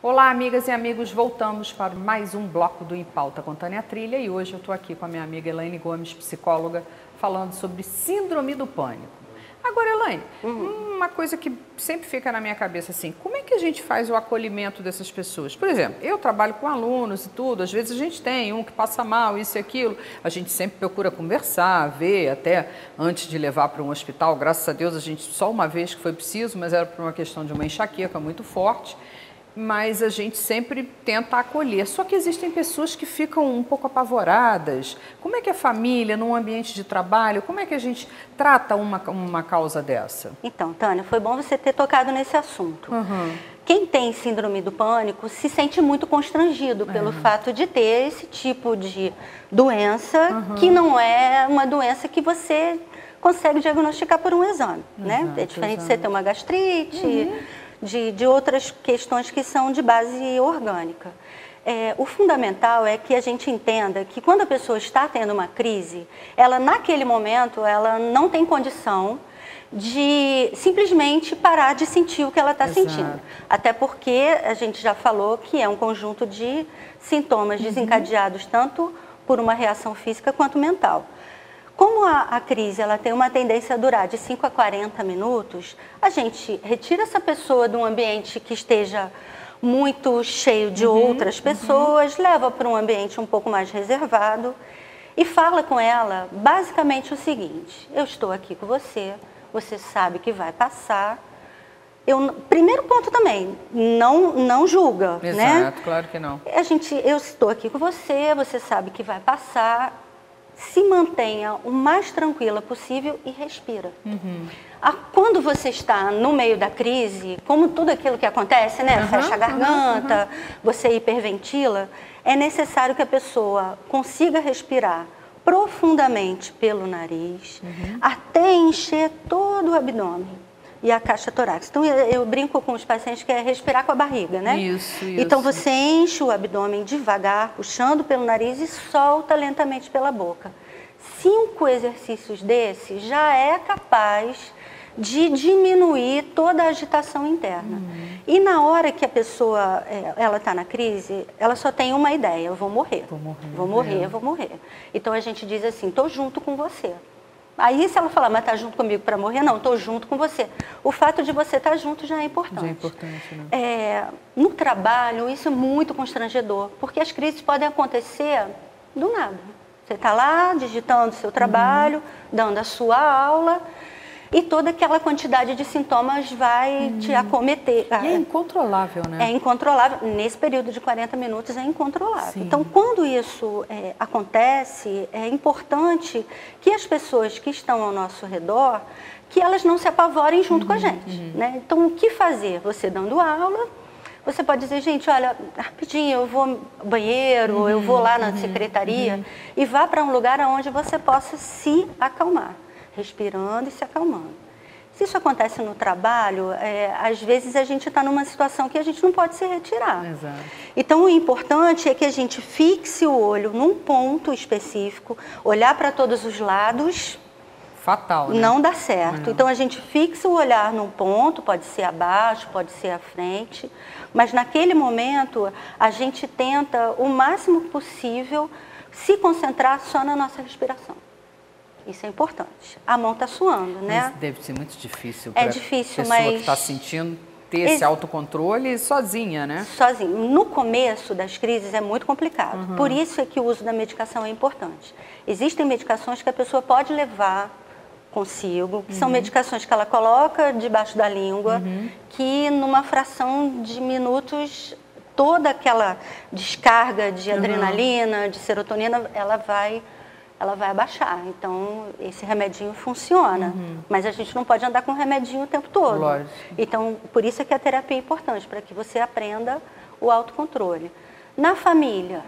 Olá, amigas e amigos, voltamos para mais um bloco do Em Pauta com Tânia Trilha e hoje eu estou aqui com a minha amiga Elaine Gomes, psicóloga, falando sobre síndrome do pânico. Agora, Elaine, uma coisa que sempre fica na minha cabeça assim, como é que a gente faz o acolhimento dessas pessoas? Por exemplo, eu trabalho com alunos e tudo, às vezes a gente tem um que passa mal, isso e aquilo, a gente sempre procura conversar, ver, até antes de levar para um hospital, graças a Deus a gente só uma vez que foi preciso, mas era por uma questão de uma enxaqueca muito forte. Mas a gente sempre tenta acolher. Só que existem pessoas que ficam um pouco apavoradas. Como é que a família, num ambiente de trabalho, como é que a gente trata uma causa dessa? Então, Tânia, foi bom você ter tocado nesse assunto. Quem tem síndrome do pânico se sente muito constrangido pelo fato de ter esse tipo de doença, que não é uma doença que você consegue diagnosticar por um exame, né? É diferente de você ter uma gastrite, de outras questões que são de base orgânica. O fundamental é que a gente entenda que quando a pessoa está tendo uma crise, ela naquele momento ela não tem condição de simplesmente parar de sentir o que ela está sentindo. Até porque a gente já falou que é um conjunto de sintomas desencadeados tanto por uma reação física quanto mental. Como a crise ela tem uma tendência a durar de 5 a 40 minutos, a gente retira essa pessoa de um ambiente que esteja muito cheio de outras pessoas, leva para um ambiente um pouco mais reservado e fala com ela basicamente o seguinte: eu estou aqui com você, você sabe que vai passar. Primeiro ponto também, não julga, né? Exato, claro que não. Eu estou aqui com você, você sabe que vai passar. Se mantenha o mais tranquila possível e respira. Quando você está no meio da crise, como tudo aquilo que acontece, né? Fecha a garganta, você hiperventila, é necessário que a pessoa consiga respirar profundamente pelo nariz, até encher todo o abdômen e a caixa torácica. Então, eu brinco com os pacientes que é respirar com a barriga, né? Isso. Então, você enche o abdômen devagar, puxando pelo nariz e solta lentamente pela boca. 5 exercícios desses já é capaz de diminuir toda a agitação interna. E na hora que a pessoa ela está na crise, ela só tem uma ideia: eu vou morrer. Vou morrer. Então, a gente diz assim: estou junto com você. Aí, se ela falar, mas está junto comigo para morrer? Não, estou junto com você. O fato de você estar junto já é importante. Já é importante, né? No trabalho, isso é muito constrangedor, porque as crises podem acontecer do nada. Você está lá, digitando o seu trabalho, dando a sua aula, e toda aquela quantidade de sintomas vai te acometer. E é incontrolável, né? É incontrolável. Nesse período de 40 minutos é incontrolável. Então, quando isso acontece, é importante que as pessoas que estão ao nosso redor, que elas não se apavorem junto com a gente, né? Então, o que fazer? Você dando aula, você pode dizer: gente, olha, rapidinho, eu vou ao banheiro, eu vou lá na secretaria, e vá para um lugar onde você possa se acalmar, respirando e se acalmando. Se isso acontece no trabalho, às vezes a gente está numa situação que a gente não pode se retirar. Então, o importante é que a gente fixe o olho num ponto específico, olhar para todos os lados. Fatal, né? Não dá certo. Então, a gente fixa o olhar num ponto, pode ser abaixo, pode ser à frente, mas naquele momento a gente tenta o máximo possível se concentrar só na nossa respiração. Isso é importante. A mão está suando, né? Mas deve ser muito difícil para a pessoa que está sentindo ter esse autocontrole sozinha, né? Sozinha. No começo das crises é muito complicado. Por isso é que o uso da medicação é importante. Existem medicações que a pessoa pode levar consigo, que são medicações que ela coloca debaixo da língua, que numa fração de minutos toda aquela descarga de adrenalina, de serotonina, ela vai abaixar. Então, esse remedinho funciona, mas a gente não pode andar com o remedinho o tempo todo. Lógico. Então, por isso é que a terapia é importante, para que você aprenda o autocontrole. Na família,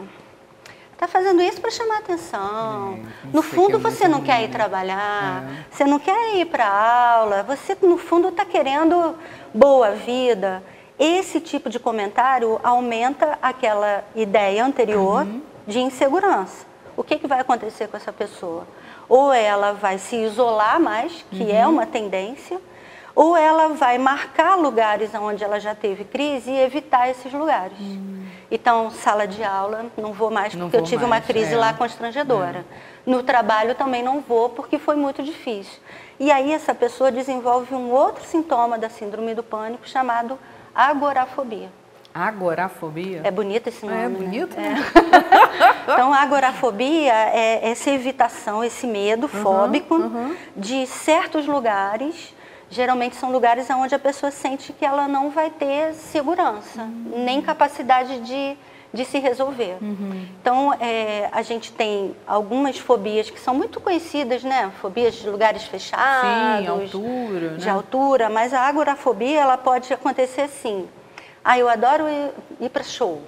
está fazendo isso para chamar atenção. No fundo, você não quer ir trabalhar, você não quer ir para a aula, você, no fundo, está querendo boa vida. Esse tipo de comentário aumenta aquela ideia anterior de insegurança. O que vai acontecer com essa pessoa? Ou ela vai se isolar mais, que é uma tendência, ou ela vai marcar lugares onde ela já teve crise e evitar esses lugares. Então, sala de aula, não vou mais porque eu tive uma crise lá constrangedora. No trabalho também não vou porque foi muito difícil. E aí essa pessoa desenvolve um outro sintoma da síndrome do pânico chamado agorafobia. Agorafobia? É bonito esse nome, É bonito, né? Então, a agorafobia é essa evitação, esse medo fóbico de certos lugares. Geralmente são lugares onde a pessoa sente que ela não vai ter segurança, nem capacidade de se resolver. Então, a gente tem algumas fobias que são muito conhecidas, né? Fobias de lugares fechados, sim, altura, de né? altura, mas a agorafobia ela pode acontecer assim. Eu adoro ir para show,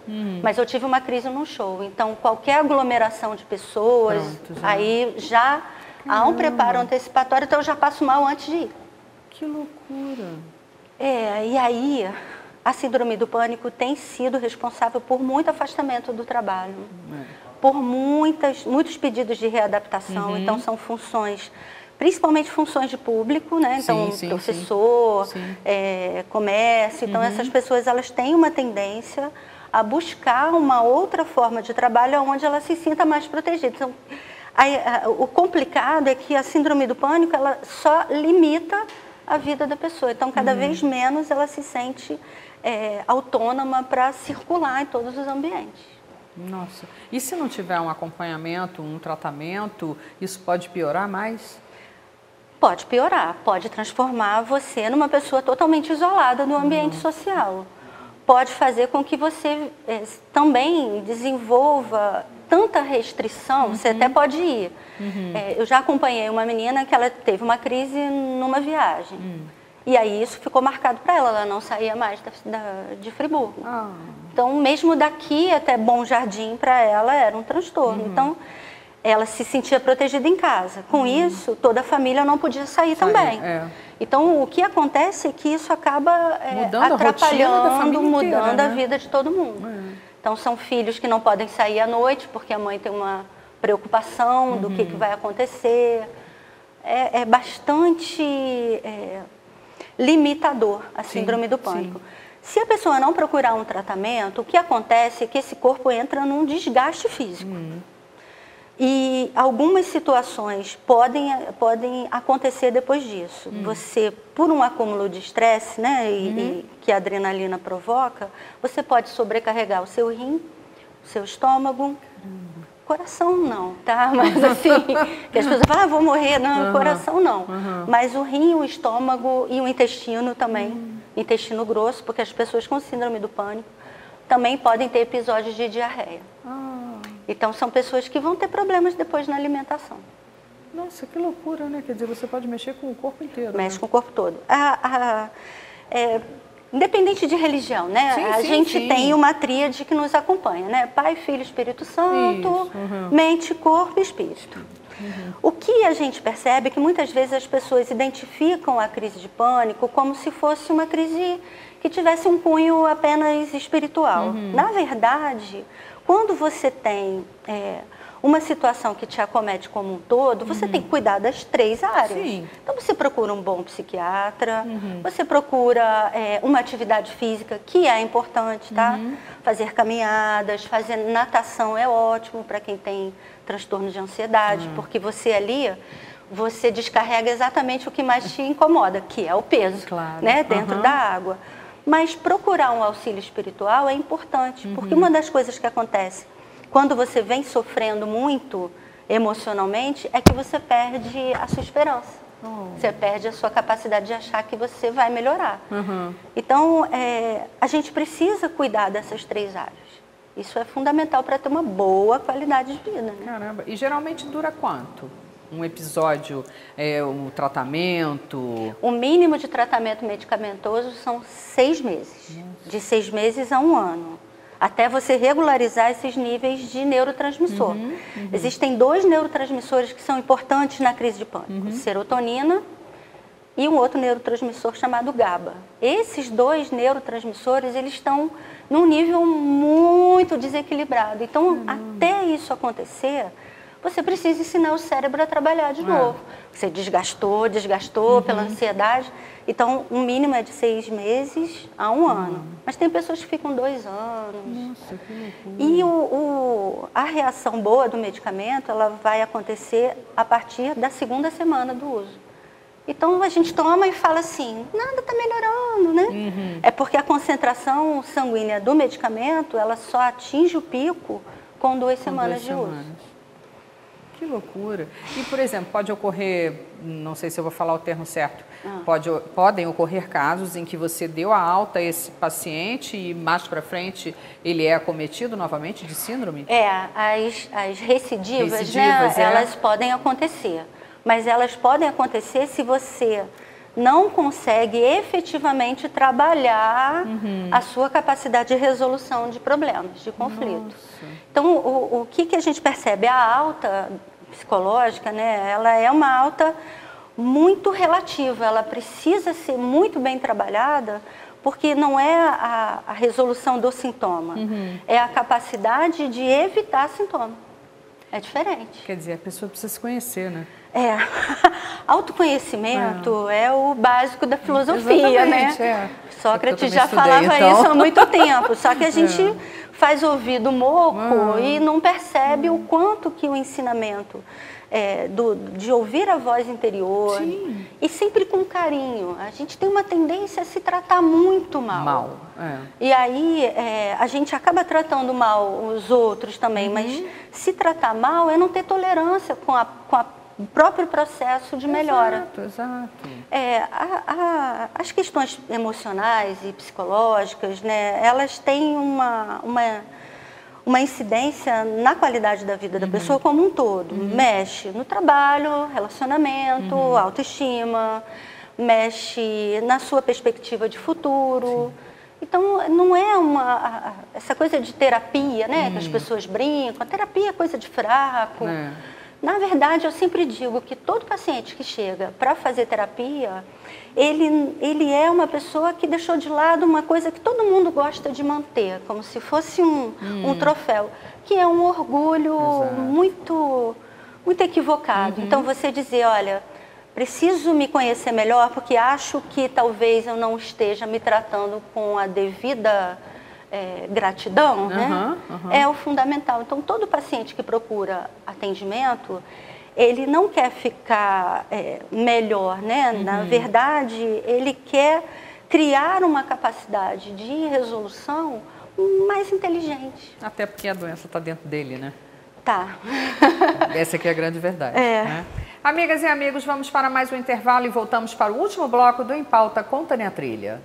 mas eu tive uma crise num show. Então, qualquer aglomeração de pessoas, aí já há um preparo antecipatório, então eu já passo mal antes de ir. Que loucura! E aí, a síndrome do pânico tem sido responsável por muito afastamento do trabalho, por muitos pedidos de readaptação. Então, são funções, principalmente funções de público, né? Então, professor, comércio. Então, essas pessoas elas têm uma tendência a buscar uma outra forma de trabalho onde ela se sinta mais protegida. Então, o complicado é que a síndrome do pânico ela só limita a vida da pessoa. Então, cada vez menos ela se sente autônoma para circular em todos os ambientes. Nossa. E se não tiver um acompanhamento, um tratamento, isso pode piorar mais? Pode piorar, pode transformar você numa pessoa totalmente isolada do ambiente social. Pode fazer com que você também desenvolva tanta restrição, você até pode ir. Eu já acompanhei uma menina que ela teve uma crise numa viagem. E aí isso ficou marcado para ela não saía mais de Friburgo. Então, mesmo daqui até Bom Jardim, para ela era um transtorno. Então, ela se sentia protegida em casa. Com isso, toda a família não podia sair também. Então, o que acontece é que isso acaba atrapalhando, mudando a vida de todo mundo. Então, são filhos que não podem sair à noite, porque a mãe tem uma preocupação do que vai acontecer. É bastante limitador a síndrome do pânico. Se a pessoa não procurar um tratamento, o que acontece é que esse corpo entra num desgaste físico. E algumas situações podem acontecer depois disso. Você, por um acúmulo de estresse, né, que a adrenalina provoca, você pode sobrecarregar o seu rim, o seu estômago, coração não, tá? Mas assim, que as pessoas falam, vou morrer, não, coração não. Mas o rim, o estômago e o intestino também, intestino grosso, porque as pessoas com síndrome do pânico também podem ter episódios de diarreia. Então, são pessoas que vão ter problemas depois na alimentação. Nossa, que loucura, né? Quer dizer, você pode mexer com o corpo inteiro. Mexe com o corpo todo. Independente de religião, né? A gente tem uma tríade que nos acompanha, né? Pai, Filho, Espírito Santo, mente, corpo e espírito. O que a gente percebe é que muitas vezes as pessoas identificam a crise de pânico como se fosse uma crise que tivesse um cunho apenas espiritual. Na verdade, quando você tem uma situação que te acomete como um todo, você tem que cuidar das três áreas. Então, você procura um bom psiquiatra, você procura uma atividade física, que é importante, tá? Fazer caminhadas, fazer natação é ótimo para quem tem transtorno de ansiedade, porque você ali, você descarrega exatamente o que mais te incomoda, que é o peso, né? Dentro da água. Mas procurar um auxílio espiritual é importante, porque uma das coisas que acontece quando você vem sofrendo muito emocionalmente é que você perde a sua esperança. Você perde a sua capacidade de achar que você vai melhorar. Então, a gente precisa cuidar dessas três áreas. Isso é fundamental para ter uma boa qualidade de vida, né? Caramba, e geralmente dura quanto? Um episódio, um tratamento? O mínimo de tratamento medicamentoso são 6 meses. De 6 meses a 1 ano. Até você regularizar esses níveis de neurotransmissor. Existem 2 neurotransmissores que são importantes na crise de pânico. Serotonina e um outro neurotransmissor chamado GABA. Esses 2 neurotransmissores, eles estão num nível muito desequilibrado. Então, até isso acontecer, você precisa ensinar o cérebro a trabalhar de novo. Você desgastou pela ansiedade. Então, o mínimo é de 6 meses a 1 ano. Mas tem pessoas que ficam 2 anos. Nossa, que loucura. E a reação boa do medicamento, ela vai acontecer a partir da 2ª semana do uso. Então, a gente toma e fala assim, nada está melhorando, né? É porque a concentração sanguínea do medicamento, ela só atinge o pico com 2 semanas de uso. Que loucura. E, por exemplo, pode ocorrer, não sei se eu vou falar o termo certo, podem ocorrer casos em que você deu a alta a esse paciente e mais para frente ele é acometido novamente de síndrome? As recidivas, né, elas podem acontecer. Mas elas podem acontecer se você não consegue efetivamente trabalhar a sua capacidade de resolução de problemas, de conflitos. Então, o que a gente percebe? A alta psicológica, né, ela é uma alta muito relativa, ela precisa ser muito bem trabalhada, porque não é a resolução do sintoma, é a capacidade de evitar sintoma. É diferente. Quer dizer, a pessoa precisa se conhecer, né? Autoconhecimento é o básico da filosofia, né? Sócrates já falava isso há muito tempo, só que a gente faz ouvido moco e não percebe o quanto que o ensinamento de ouvir a voz interior e sempre com carinho. A gente tem uma tendência a se tratar muito mal. E aí a gente acaba tratando mal os outros também, mas se tratar mal é não ter tolerância com o próprio processo de melhora. Exato. As questões emocionais e psicológicas, né, elas têm uma incidência na qualidade da vida da pessoa como um todo. Mexe no trabalho, relacionamento, autoestima, mexe na sua perspectiva de futuro. Então, não é essa coisa de terapia, né, que as pessoas brincam. A terapia é coisa de fraco. Na verdade, eu sempre digo que todo paciente que chega para fazer terapia, ele é uma pessoa que deixou de lado uma coisa que todo mundo gosta de manter, como se fosse um troféu, que é um orgulho muito, muito equivocado. Então, você dizer, olha, preciso me conhecer melhor porque acho que talvez eu não esteja me tratando com a devida gratidão, né? É o fundamental. Então, todo paciente que procura atendimento, ele não quer ficar melhor, né? Na verdade, ele quer criar uma capacidade de resolução mais inteligente. Até porque a doença está dentro dele, né? Tá. Essa aqui é a grande verdade. Né? Amigas e amigos, vamos para mais um intervalo e voltamos para o último bloco do Em Pauta com Tânia Trilha.